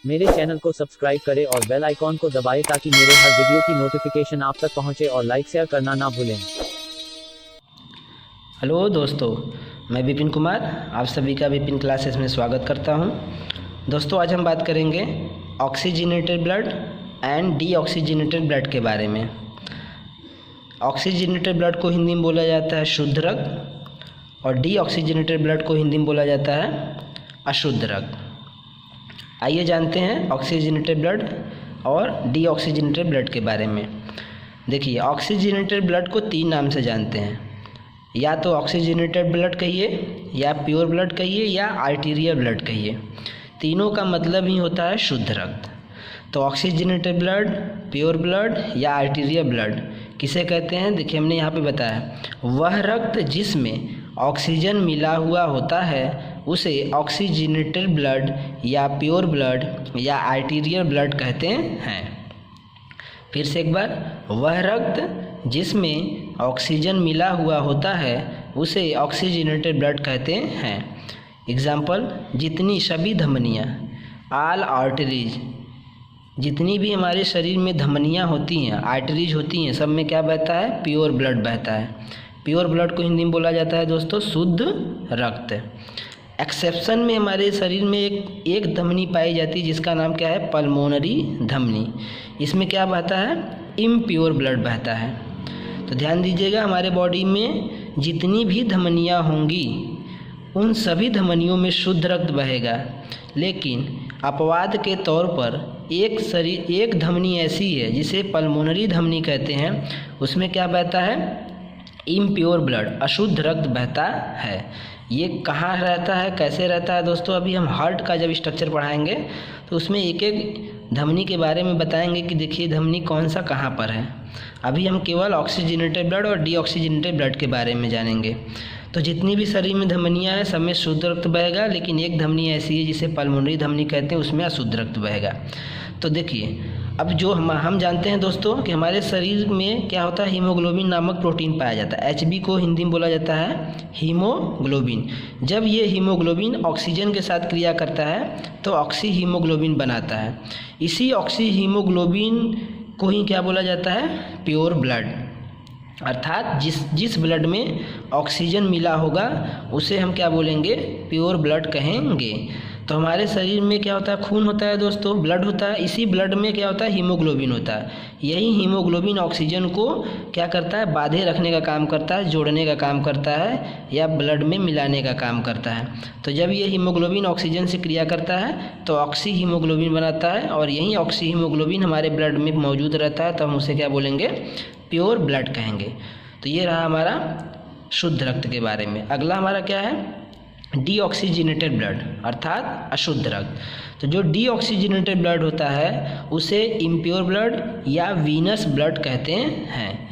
मेरे चैनल को सब्सक्राइब करें और बेल आइकॉन को दबाएं ताकि मेरे हर वीडियो की नोटिफिकेशन आप तक पहुंचे और लाइक शेयर करना ना भूलें। हेलो दोस्तों, मैं विपिन कुमार आप सभी का विपिन क्लासेस में स्वागत करता हूं। दोस्तों, आज हम बात करेंगे oxygenated blood and deoxygenated blood के बारे में। ऑक्सीजनेटेड ब्लड को हिंदी में बोला जाता है शुद्ध रक्त और डीऑक्सीजनेटेड ब्लड को हिंदी में बोला जाता है अशुद्ध रक्त। आइए जानते हैं ऑक्सीजनेटेड ब्लड और डीऑक्सीजनेटेड ब्लड के बारे में। देखिए, ऑक्सीजनेटेड ब्लड को तीन नाम से जानते हैं, या तो ऑक्सीजनेटेड ब्लड कहिए, या प्योर ब्लड कहिए, या आर्टीरियल ब्लड कहिए। तीनों का मतलब ही होता है शुद्ध रक्त। तो ऑक्सीजनेटेड ब्लड, प्योर ब्लड या आर्टीरियल ब्लड किसे कहते हैं? देखिए, हमने यहाँ पे बताया, वह रक्त जिसमें ऑक्सीजन मिला हुआ होता है उसे ऑक्सीजनेटेड ब्लड या प्योर ब्लड या आर्टीरियल ब्लड कहते हैं। फिर से एक बार, वह रक्त जिसमें ऑक्सीजन मिला हुआ होता है उसे ऑक्सीजनेटेड ब्लड कहते हैं। एग्जाम्पल, जितनी सभी धमनियाँ, ऑल आर्टरीज, जितनी भी हमारे शरीर में धमनियाँ होती हैं, आर्टरीज होती हैं, सब में क्या बहता है? प्योर ब्लड बहता है। प्योर ब्लड को हिंदी में बोला जाता है दोस्तों शुद्ध रक्त। एक्सेप्शन में हमारे शरीर में एक धमनी पाई जाती है जिसका नाम क्या है? पल्मोनरी धमनी। इसमें क्या बहता है? इम्प्योर ब्लड बहता है। तो ध्यान दीजिएगा, हमारे बॉडी में जितनी भी धमनियाँ होंगी उन सभी धमनियों में शुद्ध रक्त बहेगा, लेकिन अपवाद के तौर पर एक धमनी ऐसी है जिसे पल्मोनरी धमनी कहते हैं, उसमें क्या बहता है? इम्प्योर ब्लड, अशुद्ध रक्त बहता है। ये कहाँ रहता है, कैसे रहता है दोस्तों? अभी हम हार्ट का जब स्ट्रक्चर पढ़ाएंगे तो उसमें एक एक धमनी के बारे में बताएंगे कि देखिए धमनी कौन सा कहाँ पर है। अभी हम केवल ऑक्सीजनेटेड ब्लड और डीऑक्सीजनेटेड ब्लड के बारे में जानेंगे। तो जितनी भी शरीर में धमनियाँ हैं सब में शुद्ध रक्त बहेगा, लेकिन एक धमनी ऐसी है जिसे पल्मोनरी धमनी कहते हैं, उसमें अशुद्ध रक्त बहेगा। तो देखिए, अब जो हम जानते हैं दोस्तों कि हमारे शरीर में क्या होता है? हीमोग्लोबिन नामक प्रोटीन पाया जाता है। एचबी को हिंदी में बोला जाता है हीमोग्लोबिन। जब ये हीमोग्लोबिन ऑक्सीजन के साथ क्रिया करता है तो ऑक्सी हीमोग्लोबिन बनाता है। इसी ऑक्सी हीमोग्लोबिन को ही क्या बोला जाता है? Pure blood. अर्थात जिस ब्लड में ऑक्सीजन मिला होगा उसे हम क्या बोलेंगे? प्योर ब्लड कहेंगे। तो हमारे शरीर में क्या होता है? खून होता है दोस्तों, ब्लड होता है। इसी ब्लड में क्या होता है? हीमोग्लोबिन होता है। यही हीमोग्लोबिन ऑक्सीजन को क्या करता है? बांधे रखने का काम करता है, जोड़ने का काम करता है, या ब्लड में मिलाने का काम करता है। तो जब ये हीमोग्लोबिन ऑक्सीजन से क्रिया करता है तो ऑक्सी हीमोग्लोबिन बनाता है, और यही ऑक्सी हीमोग्लोबिन हमारे ब्लड में मौजूद रहता है, तो हम उसे क्या बोलेंगे? प्योर ब्लड कहेंगे। तो ये रहा हमारा शुद्ध रक्त के बारे में। अगला हमारा क्या है? डीऑक्सीजनेटेड ब्लड अर्थात अशुद्ध रक्त। तो जो डीऑक्सीजनेटेड ब्लड होता है उसे इम्प्योर ब्लड या वीनस ब्लड कहते हैं।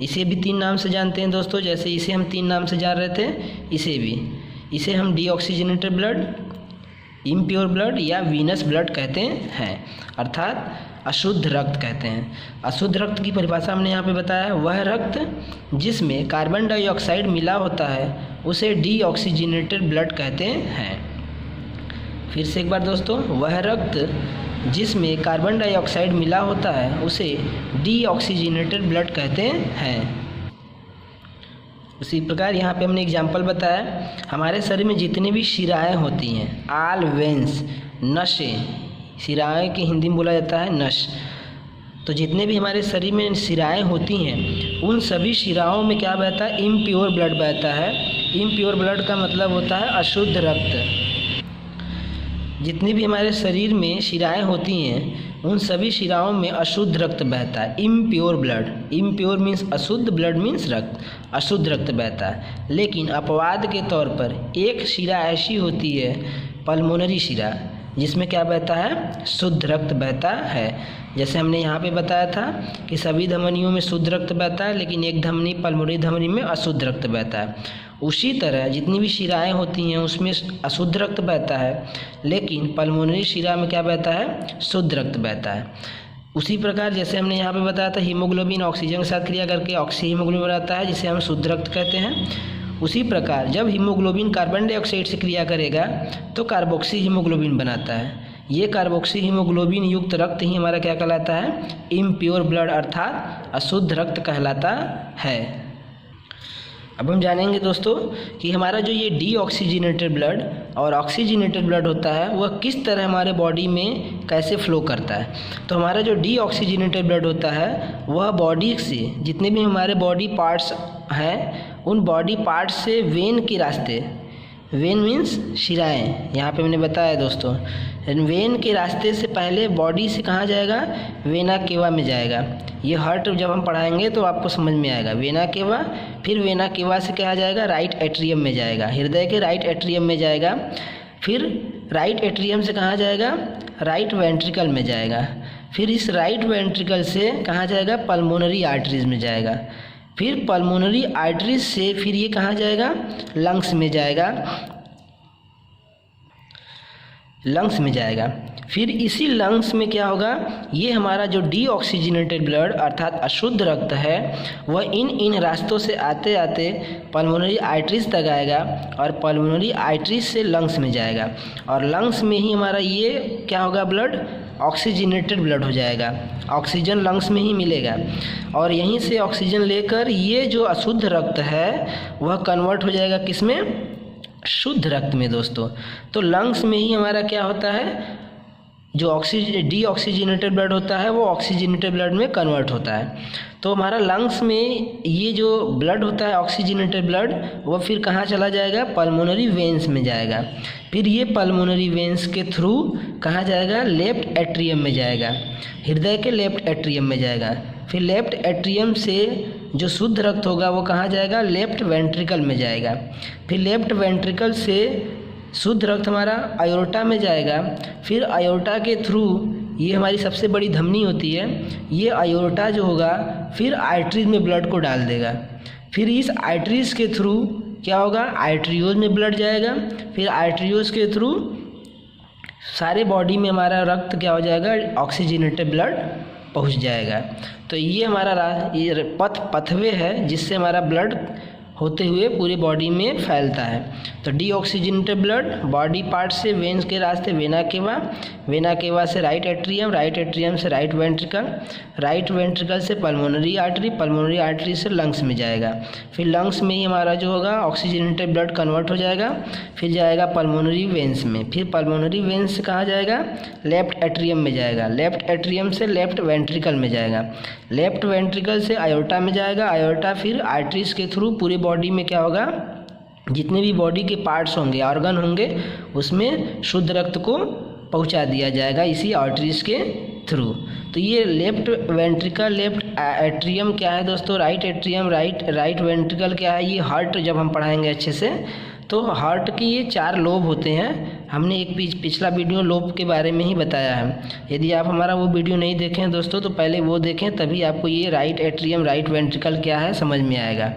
इसे भी तीन नाम से जानते हैं दोस्तों, जैसे इसे हम तीन नाम से जान रहे थे, इसे हम डीऑक्सीजनेटेड ब्लड, इम्प्योर ब्लड या वीनस ब्लड कहते हैं, अर्थात अशुद्ध रक्त कहते हैं। अशुद्ध रक्त की परिभाषा हमने यहाँ पे बताया है, वह रक्त जिसमें कार्बन डाइऑक्साइड मिला होता है उसे डीऑक्सीजनेटेड ब्लड कहते हैं। फिर से एक बार दोस्तों, वह रक्त जिसमें कार्बन डाइऑक्साइड मिला होता है उसे डीऑक्सीजनेटेड ब्लड कहते हैं। उसी प्रकार यहाँ पे हमने एग्जाम्पल बताया, हमारे शरीर में जितनी भी शिराएँ होती हैं, ऑल वेन्स, नसें, शिराएँ की हिंदी में बोला जाता है नस। तो जितने भी हमारे शरीर में शिराएँ होती हैं उन सभी शिराओं में क्या बहता है? इम्प्योर ब्लड बहता है। इम्प्योर ब्लड का मतलब होता है अशुद्ध रक्त। जितनी भी हमारे शरीर में शिराएँ होती हैं उन सभी शिराओं में अशुद्ध रक्त बहता है, इम्प्योर ब्लड। इम्प्योर मीन्स अशुद्ध, ब्लड मीन्स रक्त, अशुद्ध रक्त बहता है। लेकिन अपवाद के तौर पर एक शिरा ऐसी होती है, पल्मोनरी शिरा, जिसमें क्या बहता है? शुद्ध रक्त बहता है। जैसे हमने यहाँ पे बताया था कि सभी धमनियों में शुद्ध रक्त बहता है, लेकिन एक धमनी पल्मोनरी धमनी में अशुद्ध रक्त बहता है। उसी तरह जितनी भी शिराएँ होती हैं उसमें अशुद्ध रक्त बहता है, लेकिन पल्मोनरी शिरा में क्या बहता है? शुद्ध रक्त बहता है। उसी प्रकार जैसे हमने यहाँ पे बताया था, हीमोग्लोबिन ऑक्सीजन के साथ क्रिया करके ऑक्सी हीमोग्लोबिन बनाता है जिसे हम शुद्ध रक्त कहते हैं। उसी प्रकार जब हीमोग्लोबिन कार्बन डाइऑक्साइड से क्रिया करेगा तो कार्बोक्सी हीमोग्लोबिन बनाता है। ये कार्बोक्सी हीमोग्लोबिन युक्त रक्त ही हमारा क्या कहलाता है, इम्प्योर ब्लड अर्थात अशुद्ध रक्त कहलाता है। अब हम जानेंगे दोस्तों कि हमारा जो ये डीऑक्सीजनेटेड ब्लड और ऑक्सीजनेटेड ब्लड होता है वह किस तरह हमारे बॉडी में कैसे फ्लो करता है। तो हमारा जो डीऑक्सीजनेटेड ब्लड होता है वह बॉडी से जितने भी हमारे बॉडी पार्ट्स हैं उन बॉडी पार्ट्स से वेन के रास्ते, वेन मीन्स शिराएँ, यहाँ पे मैंने बताया दोस्तों, वेन के रास्ते से पहले बॉडी से कहाँ जाएगा, वेना केवा में जाएगा। ये हार्ट जब हम पढ़ाएंगे तो आपको समझ में आएगा। वेना केवा, फिर वेना केवा से क्या जाएगा, राइट एट्रियम में जाएगा, हृदय के राइट एट्रियम में जाएगा। फिर राइट एट्रियम से कहाँ जाएगा, राइट वेंट्रिकल में जाएगा। फिर इस राइट वेंट्रिकल से कहाँ जाएगा, पल्मोनरी आर्टरीज में जाएगा। फिर पल्मोनरी आर्टरीज से फिर ये कहाँ जाएगा, लंग्स में जाएगा, लंग्स में जाएगा। फिर इसी लंग्स में क्या होगा, ये हमारा जो डीऑक्सीजनेटेड ब्लड अर्थात अशुद्ध रक्त है वह इन रास्तों से आते आते पल्मोनरी आर्टरीज तक आएगा और पल्मोनरी आर्टरीज से लंग्स में जाएगा और लंग्स में ही हमारा ये क्या होगा, ब्लड ऑक्सीजनेटेड ब्लड हो जाएगा। ऑक्सीजन लंग्स में ही मिलेगा और यहीं से ऑक्सीजन लेकर ये जो अशुद्ध रक्त है वह कन्वर्ट हो जाएगा किस में, शुद्ध रक्त में दोस्तों। तो लंग्स में ही हमारा क्या होता है, जो डीऑक्सीजनेटेड ब्लड होता है वो ऑक्सीजनेटेड ब्लड में कन्वर्ट होता है। तो हमारा लंग्स में ये जो ब्लड होता है ऑक्सीजनेटेड ब्लड वो फिर कहाँ चला जाएगा, पल्मोनरी वेन्स में जाएगा। फिर ये पल्मोनरी वेन्स के थ्रू कहाँ जाएगा, लेफ्ट एट्रियम में जाएगा, हृदय के लेफ्ट एट्रियम में जाएगा। फिर लेफ्ट एट्रियम से जो शुद्ध रक्त होगा वो कहाँ जाएगा, लेफ्ट वेंट्रिकल में जाएगा। फिर लेफ्ट वेंट्रिकल से शुद्ध रक्त हमारा आयोर्टा में जाएगा। फिर आयोर्टा के थ्रू ये हमारी सबसे बड़ी धमनी होती है, ये आयोर्टा जो होगा फिर आर्टरीज में ब्लड को डाल देगा। फिर इस आर्टरीज के थ्रू क्या होगा, आर्टरियोज में ब्लड जाएगा। फिर आर्टरियोज के थ्रू सारे बॉडी में हमारा रक्त क्या हो जाएगा, ऑक्सीजनेटेड ब्लड पहुंच जाएगा। तो ये हमारा ये पथवे है जिससे हमारा ब्लड होते हुए पूरी बॉडी में फैलता है। तो डीऑक्सीजनेटेड ब्लड बॉडी पार्ट से वेन्स के रास्ते वेना केवा, वेना केवा से राइट एट्रियम, राइट एट्रियम से राइट वेंट्रिकल, राइट वेंट्रिकल से पल्मोनरी आर्टरी, पल्मोनरी आर्टरी से लंग्स में जाएगा। फिर लंग्स में ही हमारा जो होगा ऑक्सीजनेटेड ब्लड कन्वर्ट हो जाएगा। फिर जाएगा पल्मोनरी वेन्स में। फिर पल्मोनरी वेन्स से कहाँ जाएगा, लेफ्ट एट्रियम में जाएगा, लेफ्ट एट्रियम से लेफ्ट वेंट्रिकल में जाएगा, लेफ्ट वेंट्रिकल से आयोर्टा में जाएगा, आयोर्टा फिर आर्टरीज के थ्रू पूरी बॉडी में क्या होगा, जितने भी बॉडी के पार्ट्स होंगे, ऑर्गन होंगे, उसमें शुद्ध रक्त को पहुंचा दिया जाएगा इसी आर्टरीज के थ्रू। तो ये लेफ्ट वेंट्रिकल, लेफ्ट एट्रियम क्या है दोस्तों, राइट एट्रियम, राइट वेंट्रिकल क्या है, ये हार्ट जब हम पढ़ाएंगे अच्छे से तो हार्ट की ये 4 लोब होते हैं। हमने एक पिछला वीडियो लोब के बारे में ही बताया है। यदि आप हमारा वो वीडियो नहीं देखें दोस्तों तो पहले वो देखें, तभी आपको ये राइट एट्रियम, राइट वेंट्रिकल क्या है समझ में आएगा।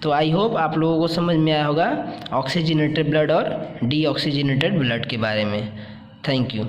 तो आई होप आप लोगों को समझ में आया होगा ऑक्सीजनेटेड ब्लड और डीऑक्सीजनेटेड ब्लड के बारे में। Thank you.